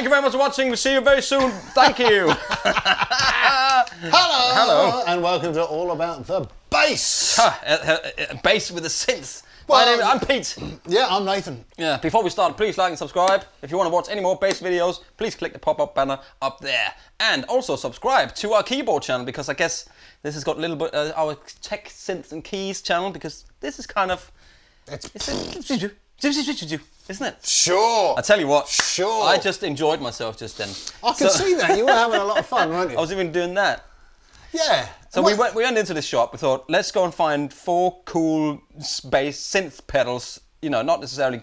Thank you very much for watching. We'll see you very soon. Thank you. Hello, and welcome to All About the Bass. Bass with the synths. Well, I'm Pete. Yeah, I'm Nathan. Yeah. Before we start, please like and subscribe. If you want to watch any more bass videos, please click the pop-up banner up there. And also subscribe to our keyboard channel, because I guess this has got a little bit our tech, synths and keys channel, because this is kind of... Isn't it? Sure. I tell you what. Sure. I just enjoyed myself just then. I can see that. You were having a lot of fun, weren't you? I was even doing that. Yeah. So we went into the shop. We thought, let's go and find 4 cool bass synth pedals. You know, not necessarily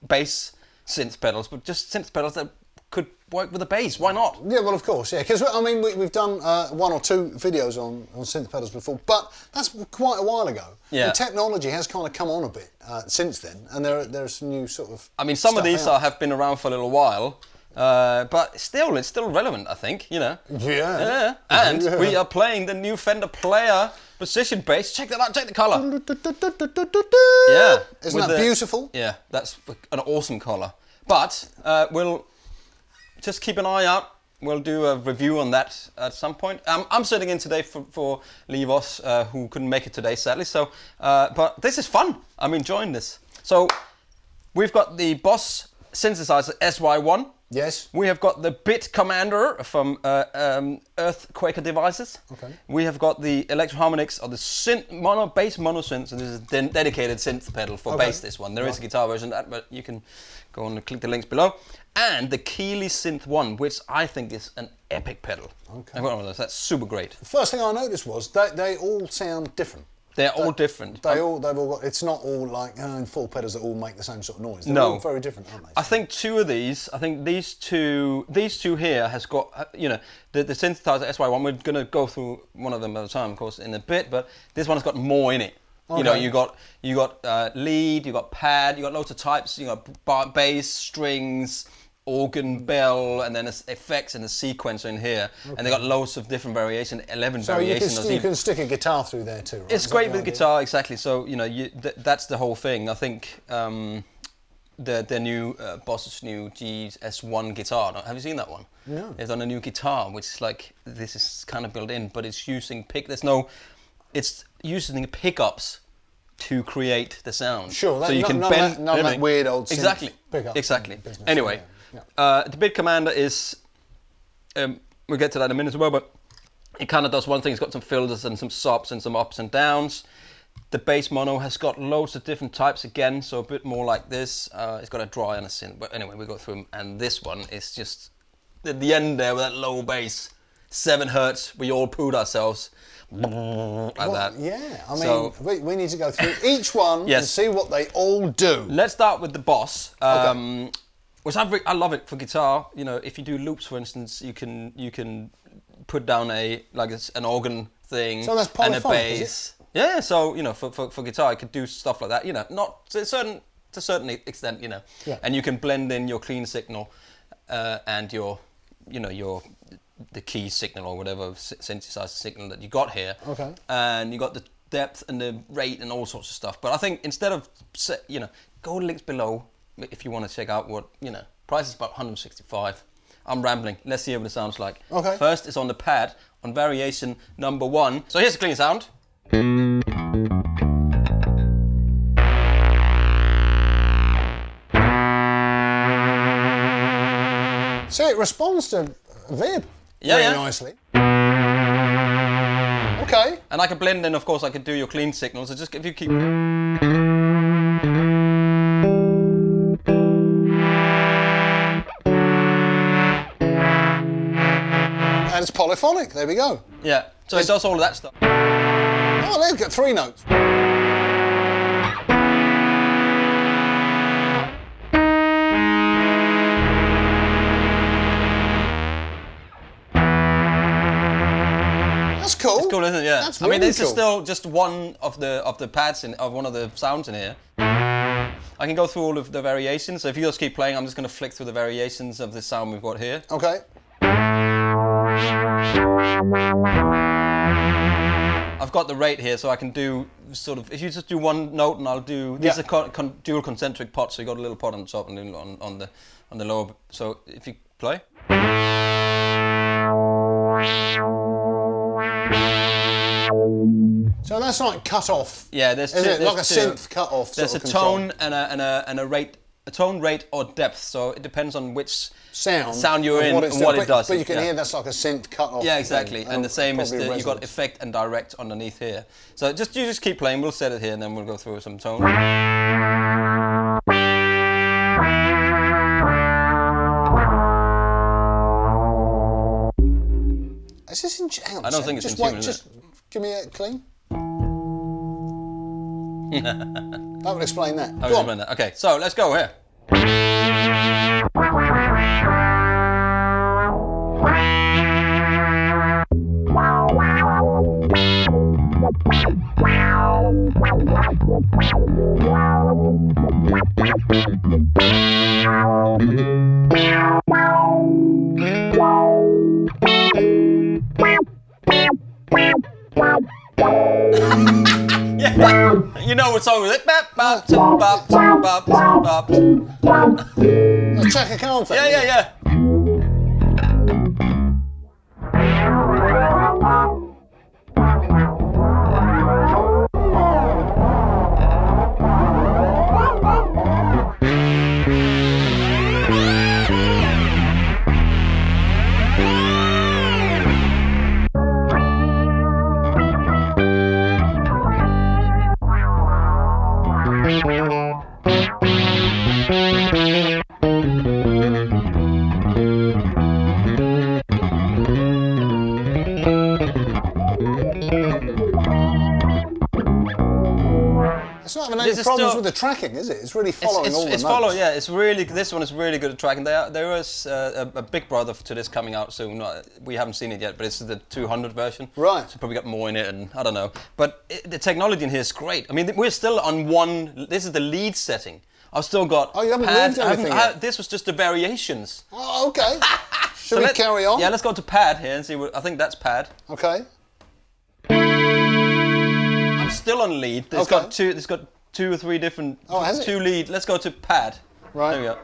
bass synth pedals, but just synth pedals that could work with a bass. Why not? Yeah, well, of course, yeah. Because, I mean, we've done 1 or 2 videos on synth pedals before, but that's quite a while ago. Yeah. The technology has kind of come on a bit since then, and there's some new sort of... I mean, some of these have been around for a little while, but it's still relevant, I think, you know. Yeah. And we are playing the new Fender Player Precision Bass. Check that out, check the colour. Yeah. Isn't that beautiful? Yeah, that's an awesome colour. But we'll just keep an eye out. We'll do a review on that at some point. I'm sitting in today for Levos, who couldn't make it today, sadly. So, but this is fun. I'm enjoying this. So, we've got the Boss Synthesizer SY1. Yes. We have got the Bit Commander from Earthquaker Devices. Okay. We have got the Electro Harmonix or the bass mono synth. So this is a dedicated synth pedal for bass. This one. There is a guitar version of that, but you can go and click the links below. And the Keeley Synth 1, which I think is an epic pedal. Okay. I've got one of those. That's super great. The first thing I noticed was that they all sound different. They're all different. They've all got. It's not all like 4 pedals that all make the same sort of noise. They're all very different, aren't they? I think 2 of these. I think these two here has got the Synthesizer SY1. We're gonna go through one of them at a time, of course, in a bit. But this one has got more in it. Okay. You know, you got lead, you got pad, you got loads of types. You got bass, strings, organ, bell, and then effects and a sequencer in here. Okay. And they got loads of different variations, 11 variations. So you can stick a guitar through there too, right? It's great with guitar, exactly. So, you know, that's the whole thing. I think the new Boss's new GS1 guitar, have you seen that one? No. They've done a new guitar, which is like, this is kind of built in, but it's using it's using pickups to create the sound. Sure, so you can bend none of that weird old synth pickup. Exactly. Business. Anyway, the Bit Commander is, we'll get to that in a minute as well, but it kind of does one thing. It's got some filters and some subs and some ups and downs. The bass mono has got loads of different types again, so a bit more like this. It's got a dry and a synth, but anyway, we go through them. And this one is just at the end there with that low bass, 7 hertz. We all pooed ourselves. Like that. Yeah, I mean, we need to go through each one and see what they all do. Let's start with the Boss, which I love it for guitar. You know, if you do loops, for instance, you can put down an organ thing so that's and a polyphonic, bass. is it? Yeah, so you know, for guitar, I could do stuff like that. You know, not to a certain extent. You know, and you can blend in your clean signal and your the key signal or whatever synthesizer signal that you got here. Okay. And you got the depth and the rate and all sorts of stuff. But I think instead of, go to links below if you want to check out what, price is about 165. I'm rambling. Let's see what it sounds like. Okay. First is on the pad on variation number 1. So here's the clean sound. So it responds to Vib very nicely. Okay. And I can blend in, of course, I could do your clean signals. So just if you keep... And it's polyphonic, there we go. Yeah, so it does all of that stuff. Oh, they've got 3 notes. That's cool. It's cool, isn't it? Yeah. That's really this cool. is still just one of the pads of one of the sounds in here. I can go through all of the variations. So if you just keep playing, I'm just going to flick through the variations of the sound we've got here. Okay. I've got the rate here, so I can do sort of, if you just do one note and I'll do, these are dual concentric pots, so you got a little pot on the top and then on the lower. So if you play. So that's like cut off. Yeah, there's Is two, it like a there's two. synth cut off? There's a tone and a rate, a tone, rate, or depth. So it depends on which sound you're in and what it does. But you can hear that's like a synth cut off. Yeah, exactly. thing. And the same is Probably you've got resonance. effect and direct underneath here. So you just keep playing. We'll set it here and then we'll go through some tone. Is this in tune? I don't think it's in tune, is Just give me a clean. That would explain that. I Go will on. explain that. Okay, so let's go here. Yeah, you know what song is it? Bop, bop, bop, bop, bop. A Chaka Khan thing. Yeah. It's not having any problems with the tracking, is it? It's really following all the notes. Yeah, it's really, this one is really good at tracking. There is a big brother to this coming out soon. We haven't seen it yet, but it's the 200 version. Right. So probably got more in it, and I don't know. But the technology in here is great. I mean, we're still on one, this is the lead setting. I've still got Oh, you haven't pad. moved anything yet? This was just the variations. Oh, okay. Should So we carry on? Yeah, let's go to pad here and see what, I think that's pad. Okay. I'm still on lead. It's Okay. got two or three different, Oh, has it? two lead. Let's go to pad. Right. There we go.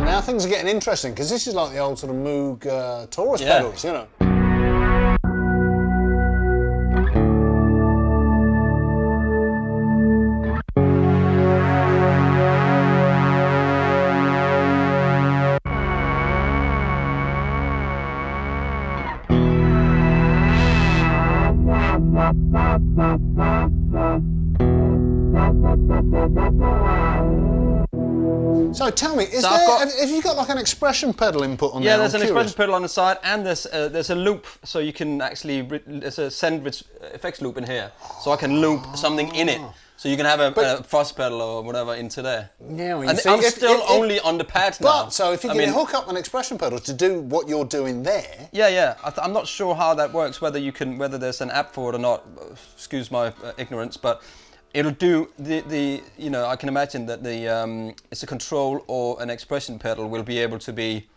Now things are getting interesting because this is like the old sort of Moog Taurus Yeah. pedals, you know. So tell me, have you got like an expression pedal input on there? Yeah, there's I'm an curious. expression pedal on the side, and there's a loop, so you can actually there's a send effects loop in here, so I can loop something in it, so you can have a fuzz pedal or whatever into there. Yeah, well, you and see, I'm if- still if- only on the pad now. But so if you can hook up an expression pedal to do what you're doing there, Yeah. I'm not sure how that works. Whether there's an app for it or not. Excuse my ignorance, but it'll do the you know, I can imagine that it's a control or an expression pedal will be able to be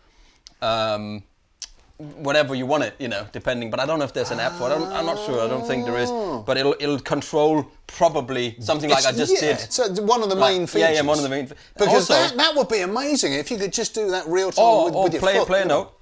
whatever you want it, you know, depending. But I don't know if there's an app for it. I'm not sure. I don't think there is. But it'll control probably something like I just did. So one of the main features. Yeah, one of the main. Because also, that would be amazing if you could just do that real time with your foot. play a you know. note.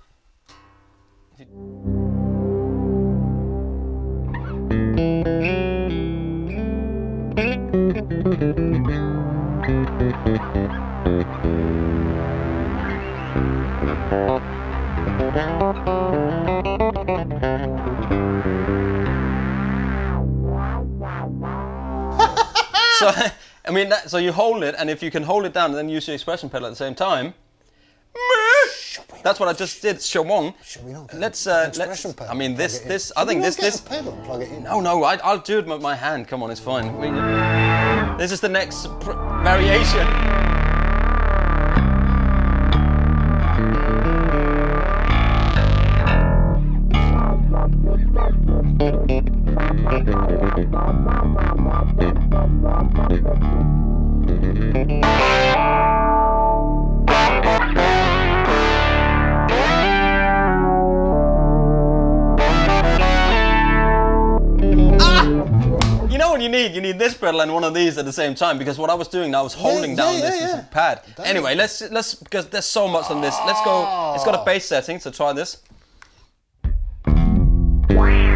So, I mean, so you hold it, and if you can hold it down and then use your expression pedal at the same time, that's what I just did. Shawong. Should we not get Let's. an expression pedal? I mean, Plug this. it in. I Should think we this. not get This. a pedal and plug it in. No. I'll do it with my hand. Come on, it's fine. This is the next variation. what you need. You need this pedal and one of these at the same time, because what I was doing now, I was holding down this pad. Damn. Anyway, let's because there's so much on this. Let's go. It's got a bass setting, so try this.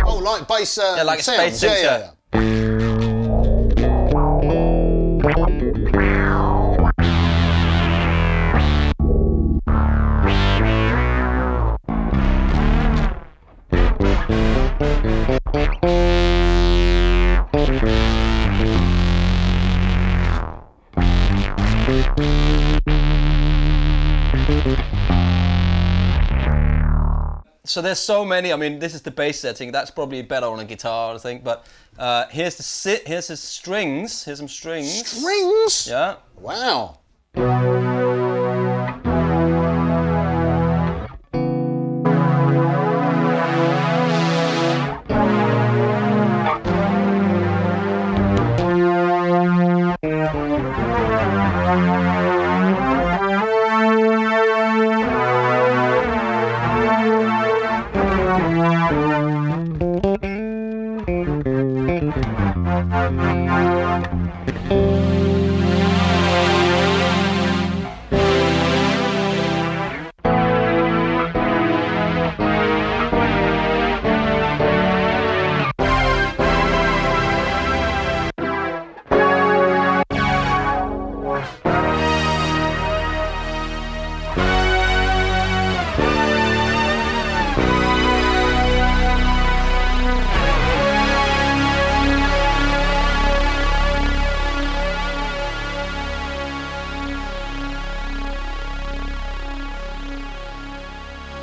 Oh, like bass. Yeah, like sounds. a bass synth. Yeah. So there's so many. I mean, this is the bass setting. That's probably better on a guitar, I think. But here's the strings. Here's some strings. Strings? Yeah. Wow.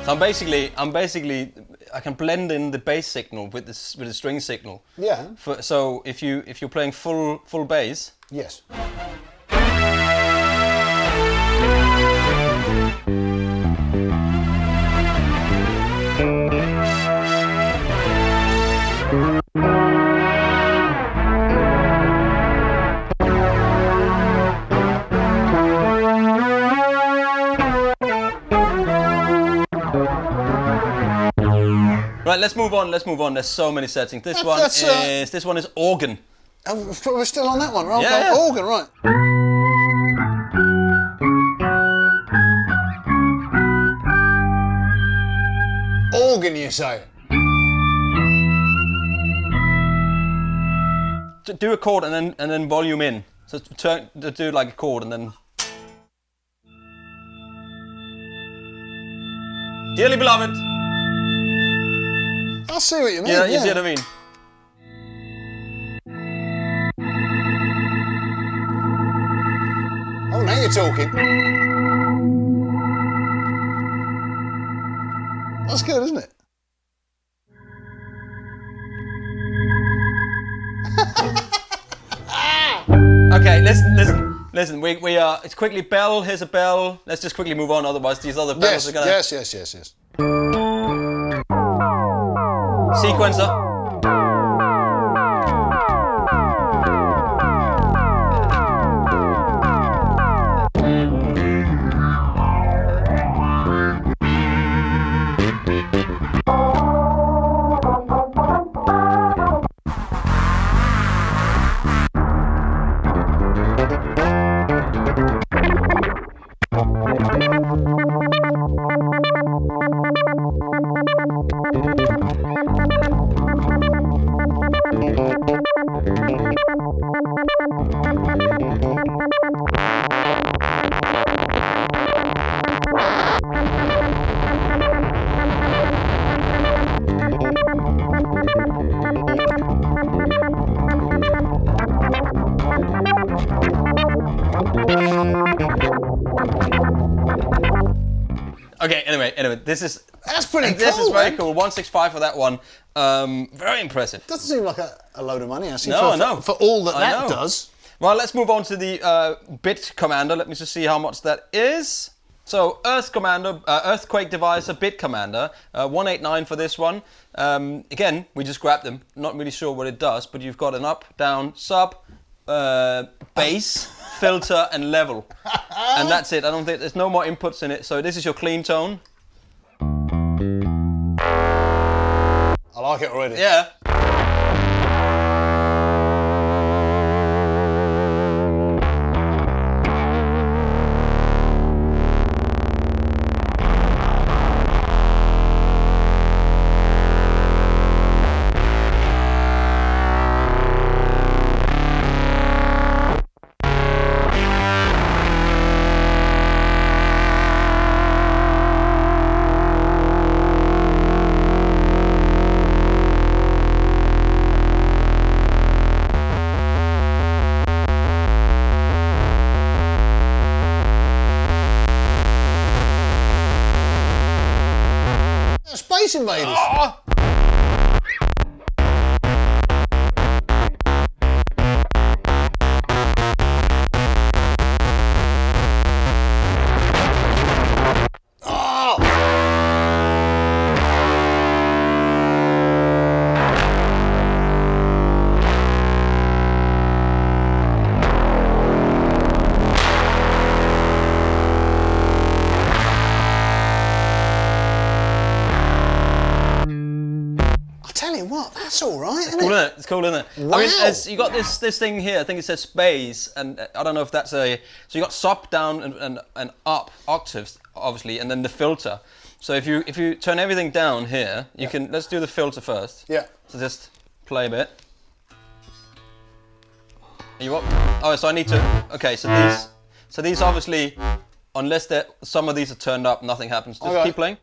So I'm basically I can blend in the bass signal with the string signal. Yeah. So if you're playing full bass. Yes. Right, let's move on. There's so many settings. This one is organ. Oh, we're still on that one, right? Yeah, yeah. Organ, right. Organ, you say? Do a chord and then volume in. So do like a chord and then. Dearly beloved. I see what you mean. Yeah, you see what I mean. Oh, now you're talking. That's good, isn't it? Okay, listen. We are. It's quickly bell. Here's a bell. Let's just quickly move on. Otherwise, these other bells are gonna. Yes. Sequencer. Okay, anyway, That's pretty cool. This is very cool. 165 for that one. Very impressive. Doesn't seem like a load of money, actually. No. For all that does. Well, let's move on to the bit commander. Let me just see how much that is. So, Earthquake Divisor bit commander, 189 for this one. Again, we just grabbed them. Not really sure what it does, but you've got an up, down, sub, bass, filter, and level, and that's it. I don't think there's no more inputs in it. So this is your clean tone. I like it already. Yeah. that's all right, isn't Cool, it? isn't it? It's cool, isn't it? Wow. I mean, you got this thing here. I think it says bass, and I don't know if that's so you got sub, down, and up octaves, obviously, and then the filter. So if you turn everything down here, you can. Let's do the filter first. Yeah. So just play a bit. Are you up? Oh, so I need to. Okay, so these obviously, unless some of these are turned up, nothing happens. Just keep playing.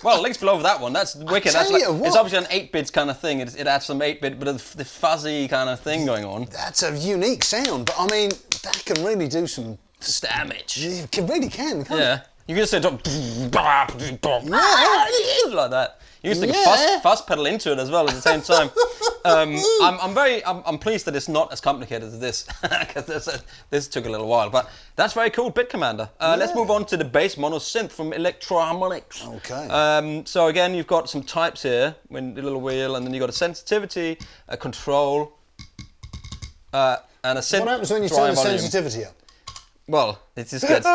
Well, links below for that one. That's wicked. That's like, it's obviously an 8-bit kind of thing. It adds some 8-bit, but the fuzzy kind of thing going on. That's a unique sound, but I mean, that can really do some damage. It really can, can't it? You can just say like that. You can stick a fuzz pedal into it as well at the same time. I'm pleased that it's not as complicated as this, because this took a little while. But that's very cool, Bit Commander. Let's move on to the bass mono synth from Electro-Harmonix. Okay. So again, you've got some types here, when the little wheel, and then you've got a sensitivity, a control, and a synth. What happens when you turn the sensitivity up? Well, it just gets.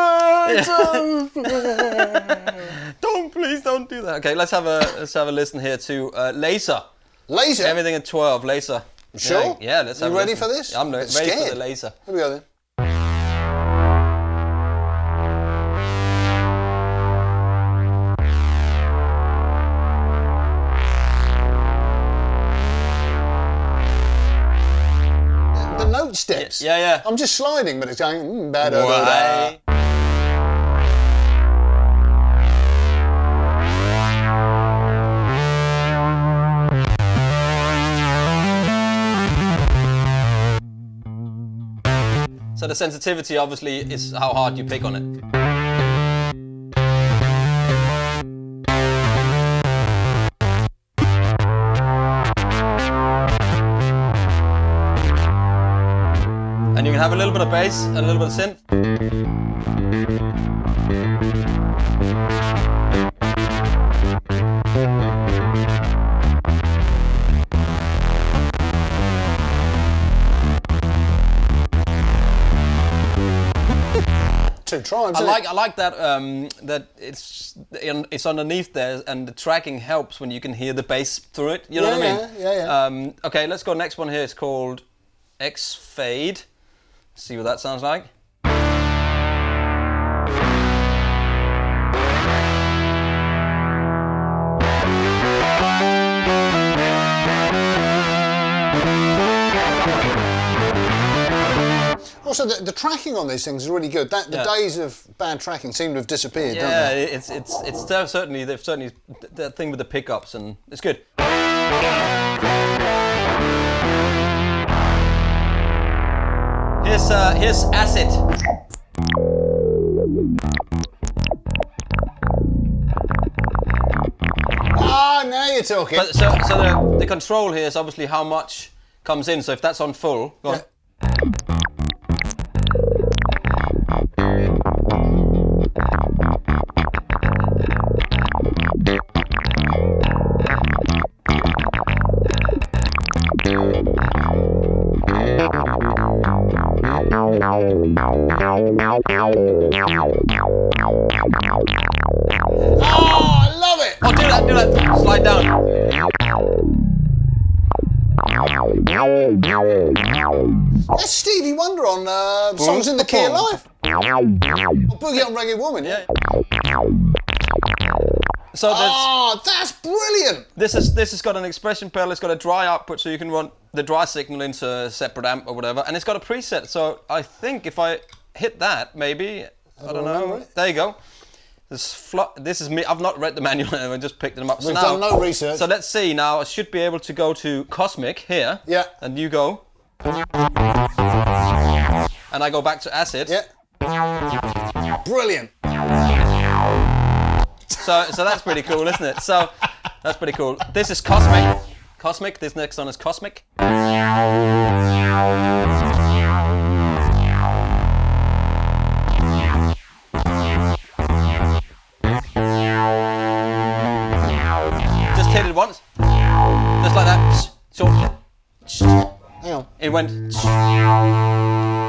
Please don't do that. Okay, let's have a listen here to Laser. Laser. Everything at 12. Laser. Sure. Yeah. Let's have. You ready for this? I'm ready for the Laser. Here we go then. The note steps. Yeah. I'm just sliding, but it's going. Why? So the sensitivity obviously is how hard you pick on it. And you can have a little bit of bass and a little bit of synth. Two tribes. I like that that it's underneath there, and the tracking helps when you can hear the bass through it. You know what I mean? Yeah. Okay, let's go next one here. It's called X Fade. See what that sounds like. Also, the tracking on these things is really good. The days of bad tracking seem to have disappeared, don't they? It's certainly that thing with the pickups, and it's good. Here's Acid. Now you're talking. But so the control here is obviously how much comes in. So if that's on full, go on. Oh, I love it! Oh, do that. Slide down. That's Stevie Wonder on Songs in the Key of Life. Or Boogie on Reggae Woman, yeah. So that's brilliant. This has got an expression pedal. It's got a dry output, so you can run the dry signal into a separate amp or whatever, and it's got a preset. So I think if I hit that, maybe I don't know. There you go. This is me. I've not read the manual. I just picked them up. We've done no research. So let's see now. I should be able to go to Cosmic here. Yeah. And you go. And I go back to Acid. Yeah. Brilliant. So that's pretty cool, isn't it? So that's pretty cool. This is Cosmic. Cosmic. This next one is Cosmic. Just hit it once. Just like that. So Hang on. it went. You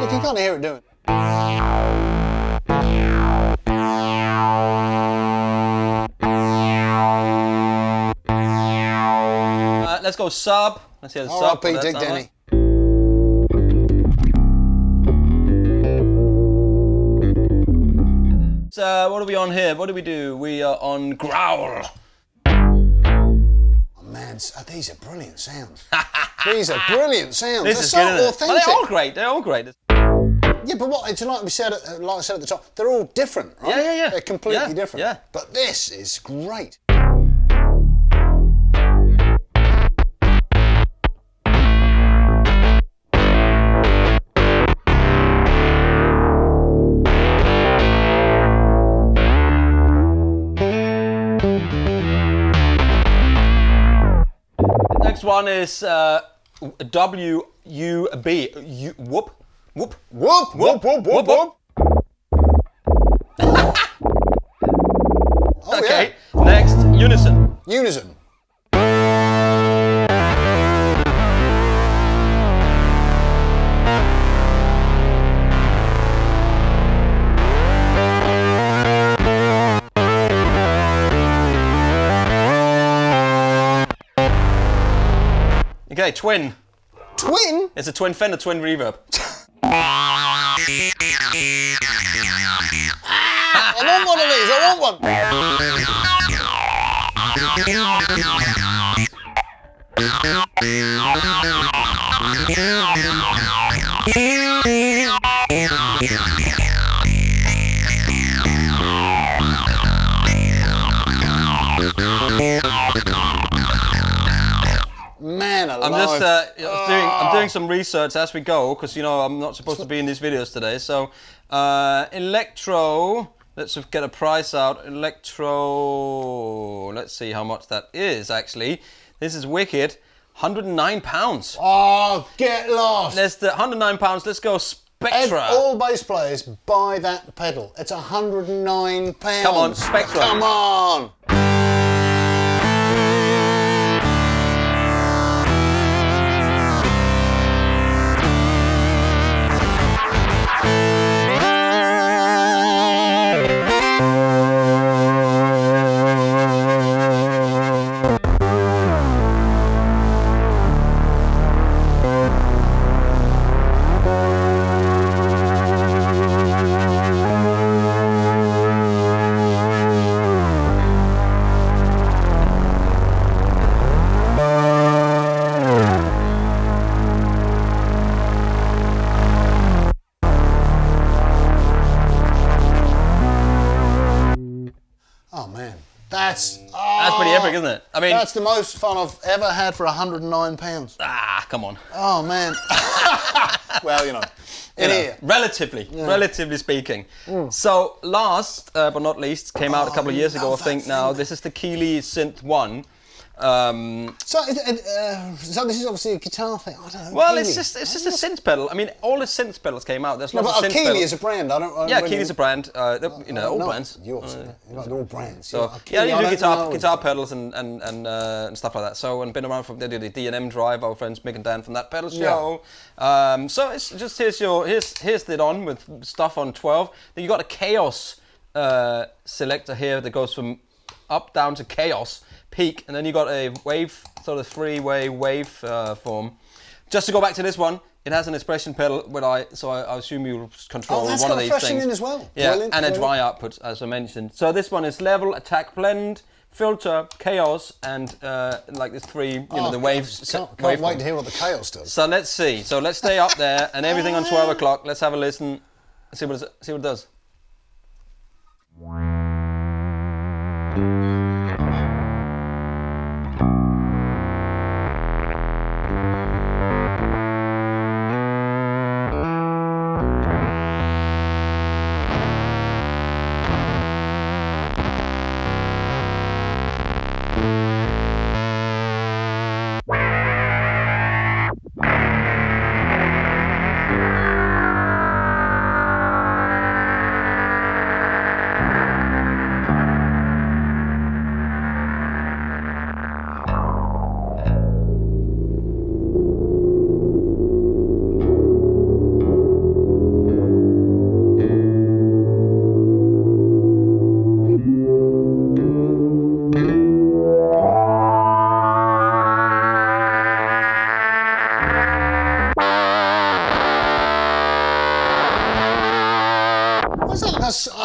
can kind of hear it doing. Let's go sub. Let's hear the sub. R.I.P. Dick Denny. So what are we on here? What do we do? We are on growl. Oh man, these are brilliant sounds. These are brilliant sounds. This They're is so good, isn't it? authentic. Well, they're all great. They're all great. Yeah, but what? It's like we said, like I said at the top, they're all different, right? Yeah. They're completely different. Yeah. But this is great. Next one is W-U-B. Whoop. Whoop. Whoop, whoop, whoop, whoop, whoop. Oh, Okay. yeah. Next, unison. Unison. Okay, twin. Twin? It's a twin Fender, twin reverb. I want one of these, I want Man alive. I'm doing some research as we go, because I'm not supposed to be in these videos today. So electro, let's get a price out. Electro, let's see how much that is actually. This is wicked. £109. Oh, get lost. There's the £109. Let's go Spectra. All bass players buy that pedal. It's £109. Come on, Spectra. Come on. That's pretty epic, isn't it? I mean, that's the most fun I've ever had for £109. Come on. Oh man. Well, relatively speaking. So last but not least, came out a couple of years ago, I think. Now this is the Keeley Synth 1. So this is obviously a guitar thing. I don't know. Well, Keeley. it's just a synth pedal. I mean, all the synth pedals came out. There's lots of synth Keeley pedals. is a brand. I don't Keeley's a brand. All brands. They're all brands. So Keeley, you do guitar pedals and stuff like that. So and been around from they do the D&M Drive. Our friends Mick and Dan from that pedal show. So it's just here's the on with stuff on 12. Then you got a Chaos selector here that goes from up, down to chaos, peak, and then you got a wave, sort of three-way wave form. Just to go back to this one, it has an expression pedal, so I assume you'll control one of these things. That's got a freshening in as well. Yeah, Brilliant, and a dry output, as I mentioned. So this one is level, attack, blend, filter, chaos, and like there's three, the waves. Can't wait to hear what the chaos does. So let's see. So let's stay up there, and everything on 12 o'clock. Let's have a listen. See what it does.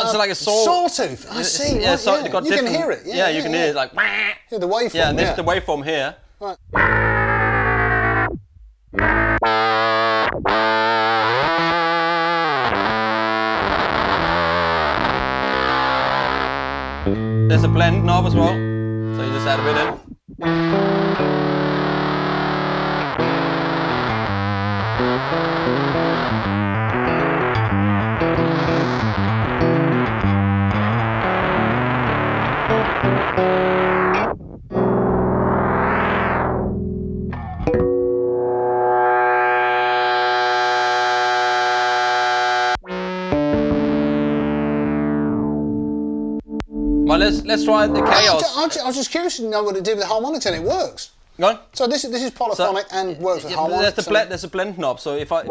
It's like a sawtooth. I see. Yeah, right, got you can hear it. Yeah, you can hear it like. Yeah, the waveform. Yeah, and this is the waveform here. Right. There's a blend knob as well, so you just add a bit in. Well, let's try the chaos. I was just curious to know what it did with the harmonics, and it works. Go on. So this is polyphonic and works with harmonics. There's a blend knob, so if I...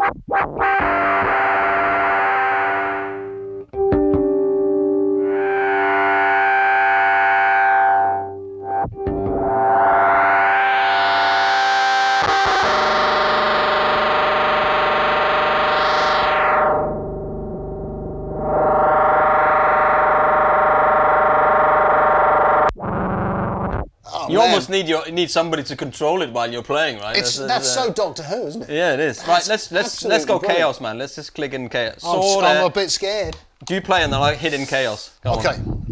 You almost need somebody to control it while you're playing, right? That's so Doctor Who, isn't it? Yeah, it is. Right, let's go brilliant. chaos, man. Let's just click in chaos. I'm a bit scared. Do you play and then like hit in chaos? Go okay. On.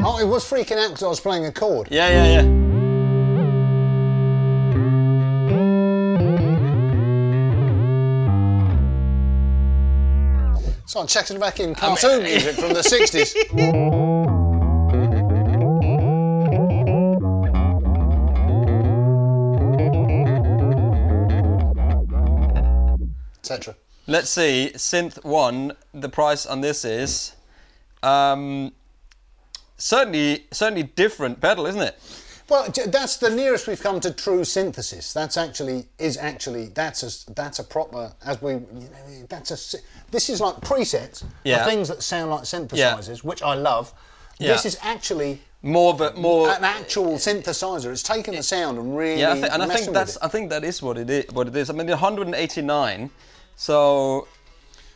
Oh, it was freaking out because I was playing a chord. Yeah. So I'm checking back in cartoon music from the 60s. Etc. Let's see, Synth 1, the price on this is certainly different pedal, isn't it? Well, that's the nearest we've come to true synthesis. That's a proper, this is like presets of things that sound like synthesizers, which I love. Yeah. This is actually more an actual synthesizer. It's taken the sound and really I think that is what it is. I mean, 189. So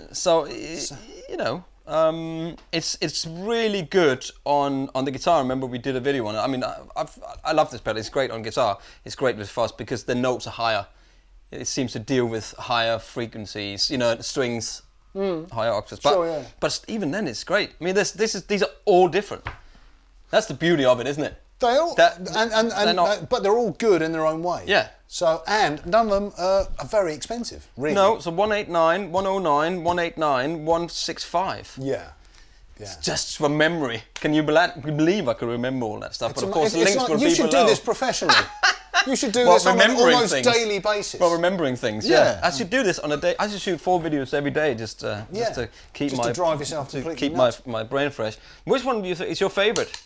you know. It's really good on the guitar. Remember we did a video on it. I mean, I love this pedal. It's great on guitar. It's great with fuzz because the notes are higher. It seems to deal with higher frequencies, you know, strings, higher octaves. But, Sure, yeah. But even then, it's great. I mean, these are all different. That's the beauty of it, isn't it? They all, but they're all good in their own way. Yeah. So, and none of them are very expensive, really. No, so 189, 109, 189, 165. Yeah. Yeah. Just from memory. Can you believe I could remember all that stuff? But of course, the links will be below. You should do this professionally. You should do this on an almost daily basis. Well, remembering things, yeah. I should do this on a day. I should shoot 4 videos every day just to keep to drive yourself completely keep nuts. my brain fresh. Which one do you think is your favourite?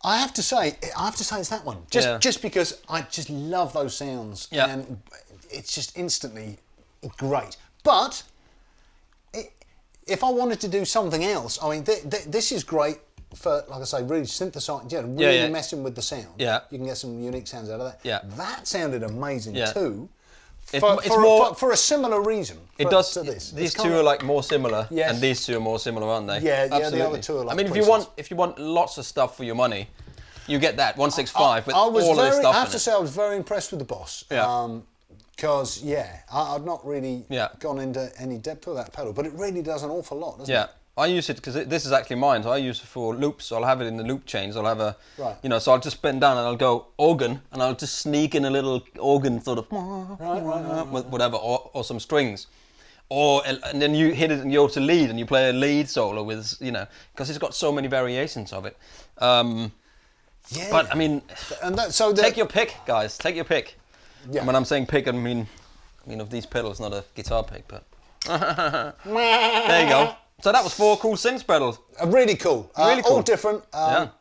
I have to say it's that one. Just because I just love those sounds, and it's just instantly great. But if I wanted to do something else, I mean, this is great for, like I say, really synthesizing, really messing with the sound. Yeah, you can get some unique sounds out of that. Yeah, that sounded amazing too. For a similar reason. It does. To this. These two are like more similar, and these two are more similar, aren't they? Yeah, absolutely. The other two are like. I mean, if you want lots of stuff for your money, you get that 165 with all of this stuff. I have to say, I was very impressed with the Boss. Yeah. Because I've not really gone into any depth with that pedal, but it really does an awful lot, doesn't it? Yeah. I use it because this is actually mine, so I use it for loops. So I'll have it in the loop chains. I'll have so I'll just bend down and I'll go organ, and I'll just sneak in a little organ sort of, whatever, or some strings, and then you hit it and you go to lead and you play a lead solo with, because it's got so many variations of it. But I mean, take your pick, guys. Take your pick. Yeah. And when I'm saying pick, I mean of these pedals, not a guitar pick, but there you go. So that was 4 cool synth pedals. Really cool. Really cool. All different.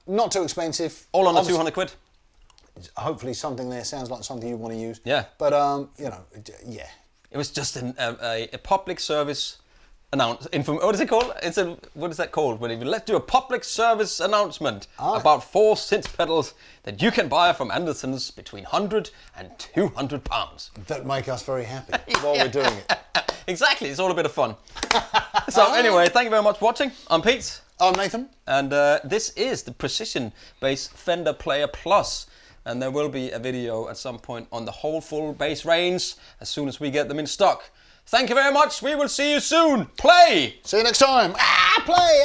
Not too expensive. All under 200 quid. Hopefully something there sounds like something you want to use. Yeah. But, It was just a public service announcement. What is it called? What is that called? Let's do a public service announcement about 4 synth pedals that you can buy from Andertons between 100 and 200 pounds. That make us very happy while we're doing it. Exactly, it's all a bit of fun. So anyway, thank you very much for watching. I'm Pete. I'm Nathan. And this is the Precision Bass Fender Player Plus. And there will be a video at some point on the whole full bass range as soon as we get them in stock. Thank you very much. We will see you soon. Play! See you next time. Play!